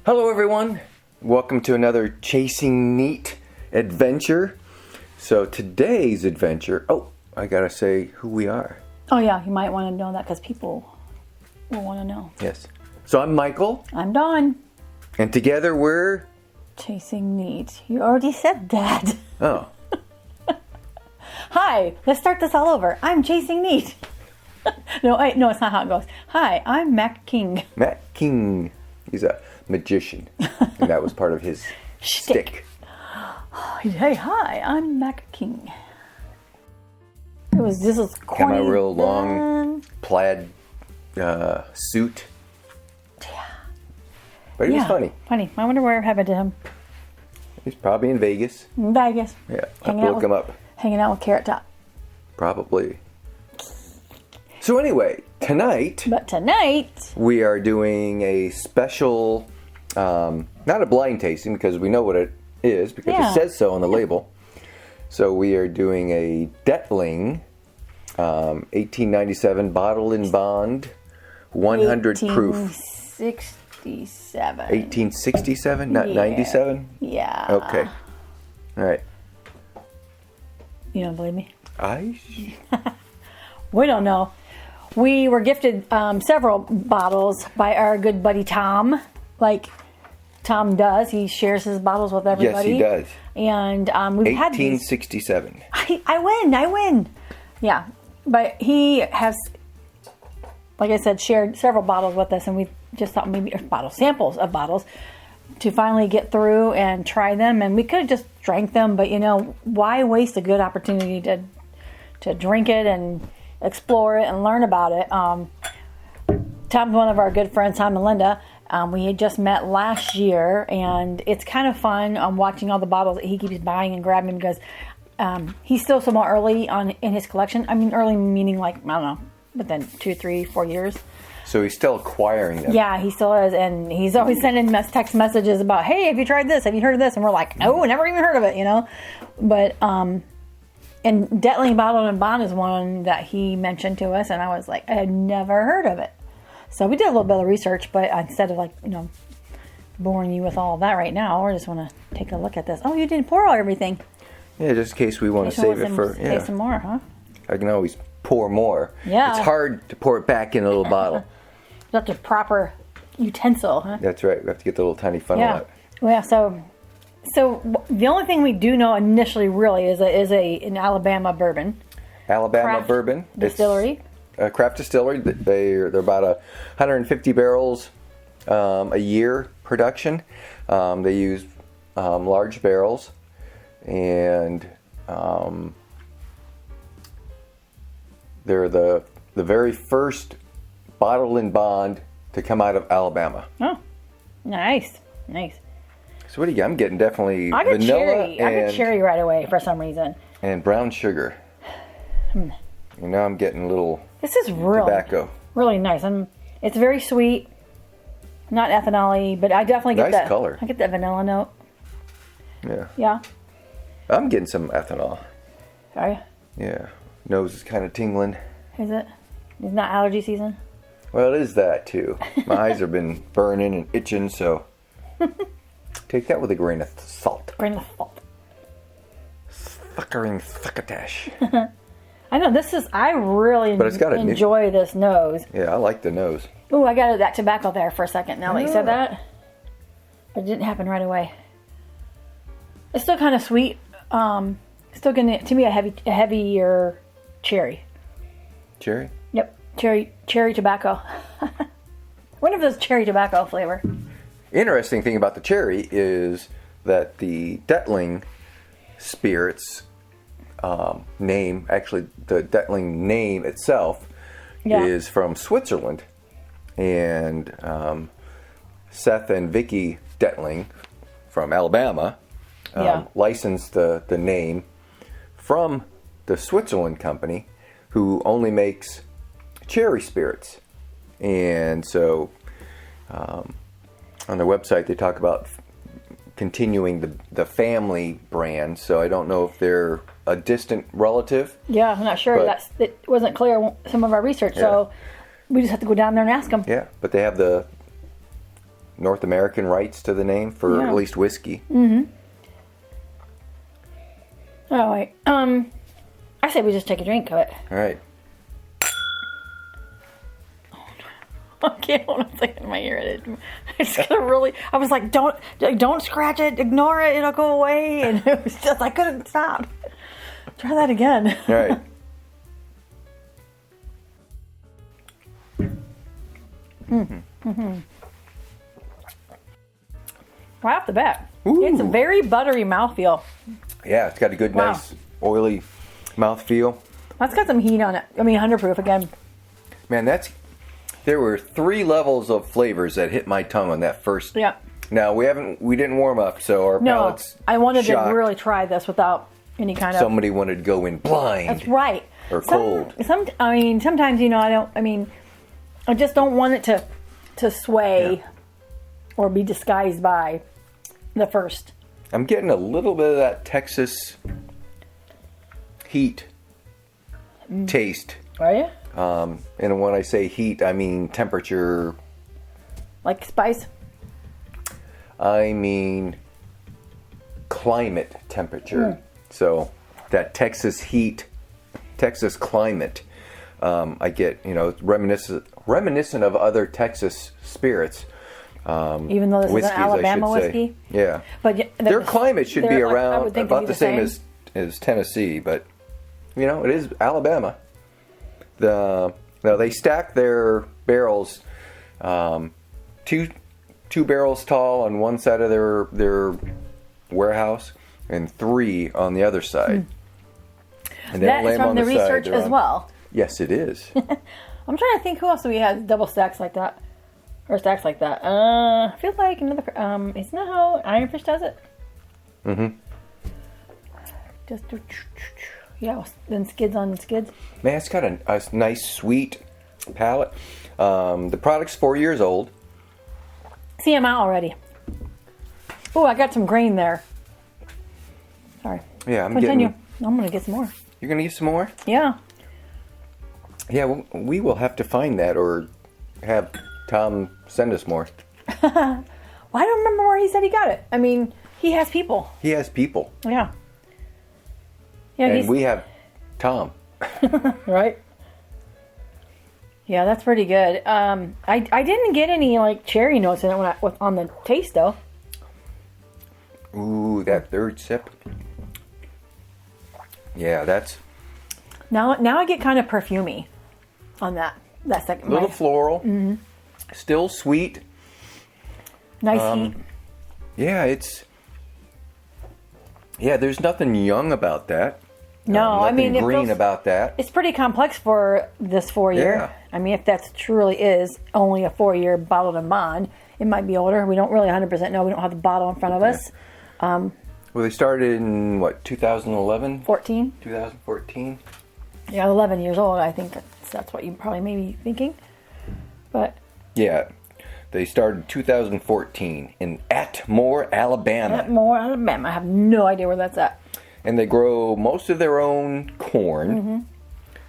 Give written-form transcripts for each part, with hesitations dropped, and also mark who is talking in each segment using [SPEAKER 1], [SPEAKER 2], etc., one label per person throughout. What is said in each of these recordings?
[SPEAKER 1] Hello everyone, welcome to another Chasing Neat adventure. So today's adventure, I gotta say who we are.
[SPEAKER 2] Oh yeah, you might want to know that because people will want to know.
[SPEAKER 1] Yes. So I'm Michael.
[SPEAKER 2] I'm Dawn.
[SPEAKER 1] And together we're...
[SPEAKER 2] Chasing Neat. You already said that.
[SPEAKER 1] Oh.
[SPEAKER 2] Hi, let's start this all over. I'm Chasing Neat. No, it's not how it goes. Hi, I'm Mac King.
[SPEAKER 1] Matt King. He's a magician. And that was part of his stick.
[SPEAKER 2] Hey, hi, I'm Mac King. This was corny.
[SPEAKER 1] Got my real long plaid suit.
[SPEAKER 2] Yeah.
[SPEAKER 1] But he was funny.
[SPEAKER 2] Funny. I wonder where happened to him.
[SPEAKER 1] He's probably in Vegas.
[SPEAKER 2] In Vegas.
[SPEAKER 1] Yeah, I'll have to look him up.
[SPEAKER 2] Hanging out with Carrot Top.
[SPEAKER 1] Probably. So anyway, tonight we are doing a special, not a blind tasting because we know what it is because it says so on the label. So we are doing a Dettling 1897 bottle in bond, 100 proof.
[SPEAKER 2] 1867.
[SPEAKER 1] 1867, not 97?
[SPEAKER 2] Yeah.
[SPEAKER 1] Okay. All right.
[SPEAKER 2] You don't believe me?
[SPEAKER 1] We
[SPEAKER 2] don't know. We were gifted several bottles by our good buddy Tom. Like Tom does. He shares his bottles with everybody.
[SPEAKER 1] Yes, he does.
[SPEAKER 2] And we've had these.
[SPEAKER 1] 1867.
[SPEAKER 2] I win. Yeah. But he has, like I said, shared several bottles with us. And we just thought maybe samples of bottles to finally get through and try them. And we could have just drank them. But, why waste a good opportunity to drink it and explore it and learn about it. Tom's one of our good friends, Tom and Linda. We had just met last year, and it's kind of fun watching all the bottles that he keeps buying and grabbing because he's still somewhat early in his collection. I mean, early meaning like, I don't know, within 2, 3, 4 years.
[SPEAKER 1] So he's still acquiring them.
[SPEAKER 2] Yeah, he still is, and he's always sending us text messages about, hey, have you tried this? Have you heard of this? And we're like, no, never even heard of it, But and Dettling Bottled and Bond is one that he mentioned to us, and I was like, I had never heard of it. So we did a little bit of research, but instead of boring you with all of that right now, I just want to take a look at this. Oh, you didn't pour everything.
[SPEAKER 1] Yeah, just in case we want to save it for...
[SPEAKER 2] Save some more, huh?
[SPEAKER 1] I can always pour more.
[SPEAKER 2] Yeah.
[SPEAKER 1] It's hard to pour it back in a little bottle.
[SPEAKER 2] That's a proper utensil, huh?
[SPEAKER 1] That's right. We have to get the little tiny funnel out.
[SPEAKER 2] Yeah, so the only thing we do know initially really is an Alabama bourbon.
[SPEAKER 1] Alabama
[SPEAKER 2] craft
[SPEAKER 1] bourbon.
[SPEAKER 2] Distillery.
[SPEAKER 1] It's a craft distillery. They're about 150 barrels a year production. They use large barrels, and they're the very first bottle in bond to come out of Alabama.
[SPEAKER 2] Oh, nice.
[SPEAKER 1] So what do you get? I'm getting definitely
[SPEAKER 2] I got
[SPEAKER 1] vanilla
[SPEAKER 2] cherry. I got cherry right away for some reason.
[SPEAKER 1] And brown sugar. And now I'm getting a little
[SPEAKER 2] this is really,
[SPEAKER 1] tobacco.
[SPEAKER 2] Really nice. It's very sweet, not ethanol-y, but I definitely get
[SPEAKER 1] nice color.
[SPEAKER 2] I get that vanilla note.
[SPEAKER 1] Yeah.
[SPEAKER 2] Yeah.
[SPEAKER 1] I'm getting some ethanol.
[SPEAKER 2] Are you?
[SPEAKER 1] Yeah. Nose is kind of tingling.
[SPEAKER 2] Is it? It's not allergy season?
[SPEAKER 1] Well, it is that too. My eyes have been burning and itching, so take that with a grain of salt.
[SPEAKER 2] Grain of salt.
[SPEAKER 1] Fuckering succotash.
[SPEAKER 2] I know, I really enjoy this nose.
[SPEAKER 1] Yeah, I like the nose.
[SPEAKER 2] Ooh, I got that tobacco there for a second now that you said that. But it didn't happen right away. It's still kind of sweet. Still getting, to me, a heavier cherry.
[SPEAKER 1] Cherry?
[SPEAKER 2] Yep, cherry tobacco. Wonder if there's cherry tobacco flavor.
[SPEAKER 1] Interesting thing about the cherry is that the Dettling spirits name, actually the Dettling name itself is from Switzerland, and Seth and Vicky Dettling from Alabama licensed the name from the Switzerland company, who only makes cherry spirits. And so on their website they talk about continuing the family brand, so I don't know if they're a distant relative.
[SPEAKER 2] Yeah, I'm not sure. It wasn't clear in some of our research, so we just have to go down there and ask them.
[SPEAKER 1] Yeah, but they have the North American rights to the name for at least whiskey.
[SPEAKER 2] All right. I say we just take a drink of it.
[SPEAKER 1] All right.
[SPEAKER 2] Okay, hold on a second. My ear, it's gonna really. I was like, don't scratch it, ignore it, it'll go away, and it was just I couldn't stop. Try that again.
[SPEAKER 1] All right.
[SPEAKER 2] Right off the bat,
[SPEAKER 1] Ooh.
[SPEAKER 2] it's a very buttery mouthfeel.
[SPEAKER 1] Yeah, it's got a good, nice, oily mouthfeel.
[SPEAKER 2] That's got some heat on it. I mean, 100 proof again.
[SPEAKER 1] Man, there were 3 levels of flavors that hit my tongue on that first.
[SPEAKER 2] Yeah.
[SPEAKER 1] Now we didn't warm up, so our palates.
[SPEAKER 2] I wanted
[SPEAKER 1] shocked.
[SPEAKER 2] to really try this without any kind of.
[SPEAKER 1] Somebody wanted to go in blind.
[SPEAKER 2] That's right.
[SPEAKER 1] Or cold.
[SPEAKER 2] Sometimes I just don't want it to sway or be disguised by the first.
[SPEAKER 1] I'm getting a little bit of that Texas heat taste.
[SPEAKER 2] Are you?
[SPEAKER 1] And when I say heat, I mean temperature.
[SPEAKER 2] Like spice?
[SPEAKER 1] I mean climate temperature. So that Texas heat, Texas climate, I get, reminiscent of other Texas spirits.
[SPEAKER 2] Even though this is an Alabama whiskey?
[SPEAKER 1] Yeah.
[SPEAKER 2] But
[SPEAKER 1] their climate should be around about the same
[SPEAKER 2] as
[SPEAKER 1] Tennessee, but, it is Alabama. They stack their barrels, two barrels tall on one side of their warehouse and 3 on the other side. And
[SPEAKER 2] that is from the research as well.
[SPEAKER 1] Yes, it is.
[SPEAKER 2] I'm trying to think who else do we have double stacks like that, or stacks like that. I feel like another. Isn't that how Ironfish does it?
[SPEAKER 1] Mm-hmm.
[SPEAKER 2] Just then skids on skids.
[SPEAKER 1] Man, it's got a nice sweet palate. The product's 4 years old.
[SPEAKER 2] See, I'm out already. Oh, I got some grain there. Sorry.
[SPEAKER 1] Yeah, I'm
[SPEAKER 2] Continue. I'm going to get some more.
[SPEAKER 1] You're going to get some more?
[SPEAKER 2] Yeah.
[SPEAKER 1] Yeah, we will have to find that or have Tom send us more.
[SPEAKER 2] Well, I don't remember where he said he got it. I mean, he has people.
[SPEAKER 1] He has people.
[SPEAKER 2] Yeah. Yeah,
[SPEAKER 1] and we have Tom.
[SPEAKER 2] Right? Yeah, that's pretty good. I didn't get any cherry notes in it on the taste though.
[SPEAKER 1] Ooh, that third sip. Yeah, that's
[SPEAKER 2] now I get kind of perfumey on that second.
[SPEAKER 1] A little floral. Mm-hmm. Still sweet.
[SPEAKER 2] Nice heat.
[SPEAKER 1] Yeah, there's nothing young about that.
[SPEAKER 2] No,
[SPEAKER 1] nothing green about that.
[SPEAKER 2] It's pretty complex for this 4 year.
[SPEAKER 1] Yeah.
[SPEAKER 2] I mean, if that truly is only a 4 year bottled in bond, it might be older. We don't really 100% know. We don't have the bottle in front of us.
[SPEAKER 1] Well, they started in 2011?
[SPEAKER 2] 14.
[SPEAKER 1] 2014.
[SPEAKER 2] Yeah, 11 years old. I think that's what you probably may be thinking. But
[SPEAKER 1] yeah, they started 2014 in Atmore, Alabama.
[SPEAKER 2] Atmore, Alabama. I have no idea where that's at.
[SPEAKER 1] And they grow most of their own corn.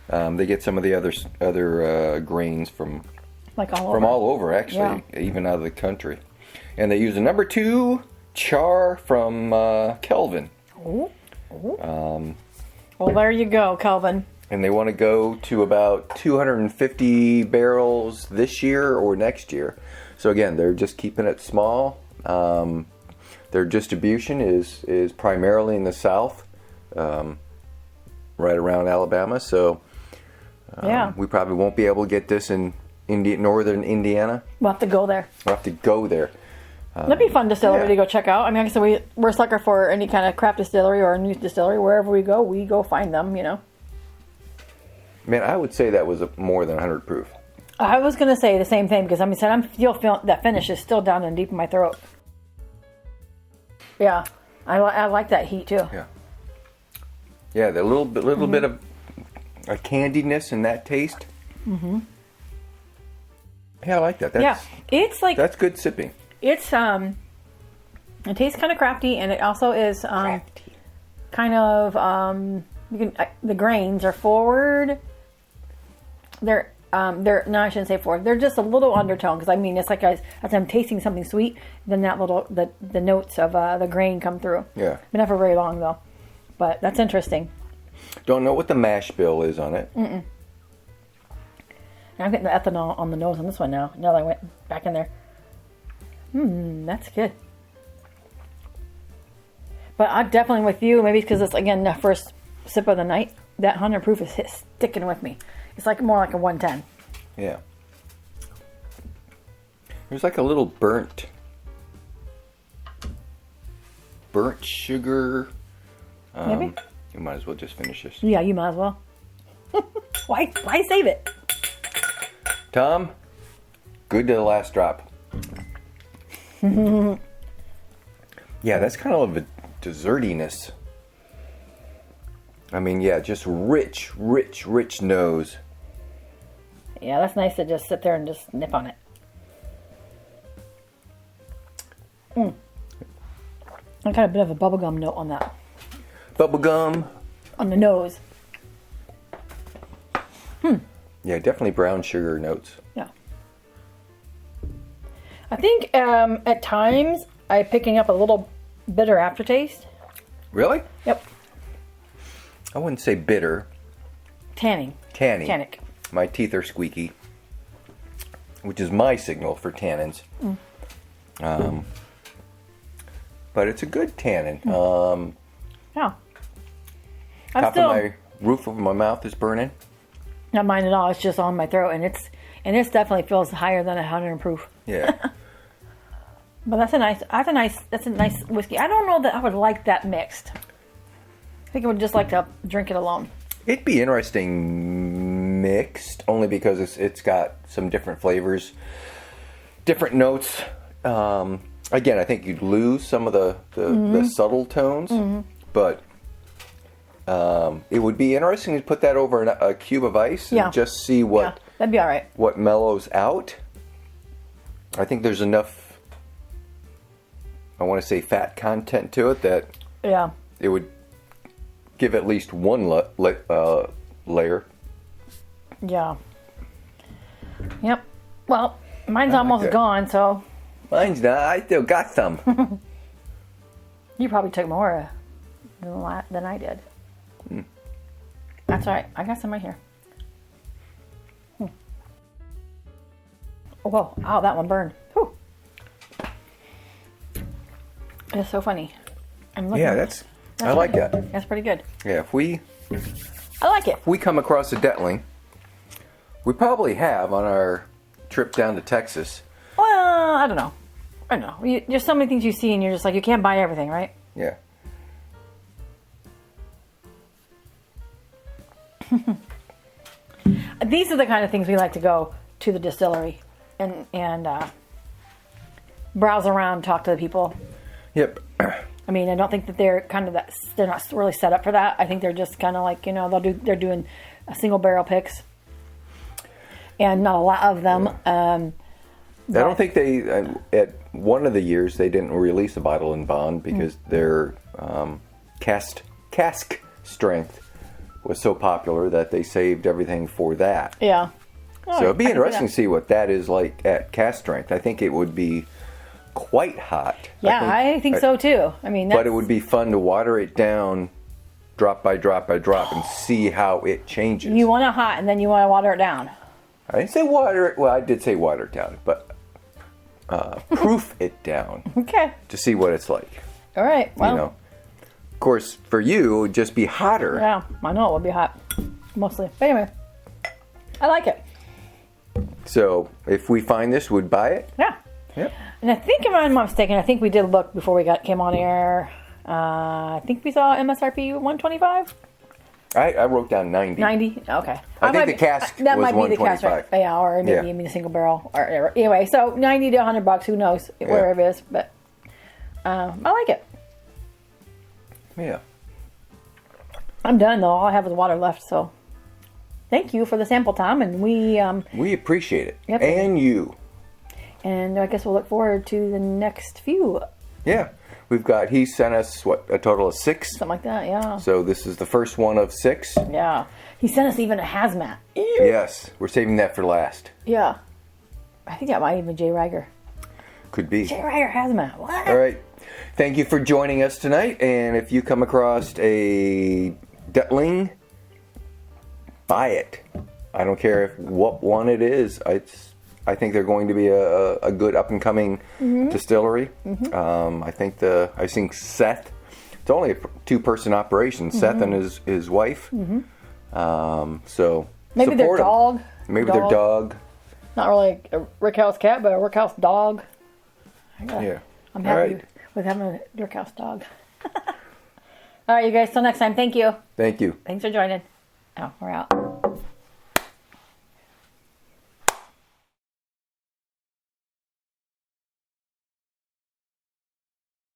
[SPEAKER 1] Mm-hmm. They get some of the other grains from all over, actually, even out of the country. And they use a number 2 char from Kelvin.
[SPEAKER 2] Ooh. Well, there you go, Kelvin.
[SPEAKER 1] And they want to go to about 250 barrels this year or next year. So again, they're just keeping it small. Their distribution is primarily in the South, right around Alabama. So we probably won't be able to get this in northern Indiana.
[SPEAKER 2] We'll have to go there.
[SPEAKER 1] We'll have to go there.
[SPEAKER 2] That'd be a fun distillery to go check out. I mean, like I said, we're a sucker for any kind of craft distillery or a new distillery. Wherever we go find them,
[SPEAKER 1] Man, I would say that was more than 100 proof.
[SPEAKER 2] I was going to say the same thing because I'm still feeling that finish is still down and deep in my throat. Yeah, I like that heat too.
[SPEAKER 1] Yeah, the little bit of a candiness in that taste. Mm-hmm. Yeah, I like that.
[SPEAKER 2] It's
[SPEAKER 1] that's good sipping.
[SPEAKER 2] It's it tastes kind of crafty, and it also is kind of the grains are forward. They're they're, no, I shouldn't say forward. They're just a little undertone, because I mean, it's like as I'm tasting something sweet, then that little, the notes of the grain come through.
[SPEAKER 1] Yeah.
[SPEAKER 2] Been not for very long though, but that's interesting.
[SPEAKER 1] Don't know what the mash bill is on it.
[SPEAKER 2] Mm-mm. I'm getting the ethanol on the nose on this one now. Now that I went back in there. That's good. But I'm definitely with you. Maybe because it's, again, the first sip of the night. That 100 proof is sticking with me. It's like more like a 110.
[SPEAKER 1] Yeah. There's like a little burnt sugar.
[SPEAKER 2] Maybe.
[SPEAKER 1] You might as well just finish this.
[SPEAKER 2] Yeah, you might as well. Why save it?
[SPEAKER 1] Tom, good to the last drop. Yeah, that's kind of a dessertiness. I mean, yeah, just rich nose.
[SPEAKER 2] Yeah, that's nice to just sit there and just nip on it. I got a bit of a bubblegum note on that.
[SPEAKER 1] Bubblegum.
[SPEAKER 2] On the nose.
[SPEAKER 1] Yeah, definitely brown sugar notes.
[SPEAKER 2] Yeah. I think at times I'm picking up a little bitter aftertaste.
[SPEAKER 1] Really?
[SPEAKER 2] Yep.
[SPEAKER 1] I wouldn't say bitter.
[SPEAKER 2] Tanning. Tannic.
[SPEAKER 1] My teeth are squeaky, which is my signal for tannins. But it's a good tannin.
[SPEAKER 2] Yeah.
[SPEAKER 1] Top of my roof of my mouth is burning.
[SPEAKER 2] Not mine at all. It's just on my throat, and it's definitely feels higher than 100 proof.
[SPEAKER 1] Yeah.
[SPEAKER 2] But that's a nice whiskey. I don't know that I would like that mixed. I think I would just like to drink it alone.
[SPEAKER 1] It'd be interesting mixed, only because it's got some different flavors, different notes. Again, I think you'd lose some of the subtle tones, but it would be interesting to put that over a cube of ice and just see what
[SPEAKER 2] that'd be all right.
[SPEAKER 1] What mellows out. I think there's enough, I want to say, fat content to it that it would give at least one layer. Yeah.
[SPEAKER 2] Yep. Well, mine's almost gone, so.
[SPEAKER 1] Mine's not. I still got some.
[SPEAKER 2] You probably took more than I did. That's all right. I got some right here. Oh, whoa. Ow, that one burned. Whew. It's so funny.
[SPEAKER 1] That's I like that.
[SPEAKER 2] That's pretty good.
[SPEAKER 1] Yeah,
[SPEAKER 2] I like it.
[SPEAKER 1] If we come across a Dettling, we probably have on our trip down to Texas.
[SPEAKER 2] Well, I don't know. There's so many things you see and you're just like, you can't buy everything, right?
[SPEAKER 1] Yeah.
[SPEAKER 2] These are the kind of things we like to go to the distillery and browse around, talk to the people.
[SPEAKER 1] Yep.
[SPEAKER 2] I mean, I don't think that they're not really set up for that. I think they're just kind of like, they're doing single barrel picks and not a lot of them.
[SPEAKER 1] I don't think at one of the years they didn't release a bottle in bond because their cask strength was so popular that they saved everything for that.
[SPEAKER 2] Yeah.
[SPEAKER 1] So it'd be interesting to see what that is like at cask strength. I think it would be quite hot.
[SPEAKER 2] Yeah, I think so too. I mean,
[SPEAKER 1] but it would be fun to water it down drop by drop by drop and see how it changes.
[SPEAKER 2] You want it hot and then you want to water it down.
[SPEAKER 1] I didn't say water it. Well, I did say water it down, but proof it down.
[SPEAKER 2] Okay.
[SPEAKER 1] To see what it's like.
[SPEAKER 2] All right. Well,
[SPEAKER 1] of course, for you, it would just be hotter.
[SPEAKER 2] Yeah, I know it would be hot, mostly. But anyway, I like it.
[SPEAKER 1] So, if we find this, we'd buy it?
[SPEAKER 2] Yeah.
[SPEAKER 1] Yep.
[SPEAKER 2] And I think, if I'm not mistaken, I think we did look before we came on air. I think we saw MSRP 125.
[SPEAKER 1] I wrote down 90.
[SPEAKER 2] 90? Okay.
[SPEAKER 1] I think the cask
[SPEAKER 2] that
[SPEAKER 1] was
[SPEAKER 2] might be the cask,
[SPEAKER 1] 125.
[SPEAKER 2] right? Yeah, or maybe even a single barrel. Or whatever. Anyway, so $90 to $100, who knows where it is. But I like it.
[SPEAKER 1] Yeah.
[SPEAKER 2] I'm done, though. All I have is water left, so thank you for the sample, Tom. And
[SPEAKER 1] we appreciate it.
[SPEAKER 2] Yep.
[SPEAKER 1] And you.
[SPEAKER 2] And I guess we'll look forward to the next few.
[SPEAKER 1] Yeah. He sent us, a total of 6?
[SPEAKER 2] Something like that, yeah.
[SPEAKER 1] So this is the first one of 6?
[SPEAKER 2] Yeah. He sent us even a hazmat.
[SPEAKER 1] Yes, we're saving that for last.
[SPEAKER 2] Yeah. I think that might even be Jay Reiger.
[SPEAKER 1] Could be.
[SPEAKER 2] Jay Reiger hazmat. What?
[SPEAKER 1] All right. Thank you for joining us tonight. And if you come across a Dettling, buy it. I don't care what one it is. I think they're going to be a good up and coming distillery. I think I've seen Seth. It's only a 2-person operation. Seth and his wife. So
[SPEAKER 2] maybe their
[SPEAKER 1] support 'em.
[SPEAKER 2] dog.
[SPEAKER 1] Maybe their dog.
[SPEAKER 2] Not really a Rickhouse cat, but a Rickhouse dog.
[SPEAKER 1] Yeah.
[SPEAKER 2] I'm happy with having a Rickhouse dog. All right, you guys. Till next time. Thank you.
[SPEAKER 1] Thank you.
[SPEAKER 2] Thanks for joining. Oh, we're out.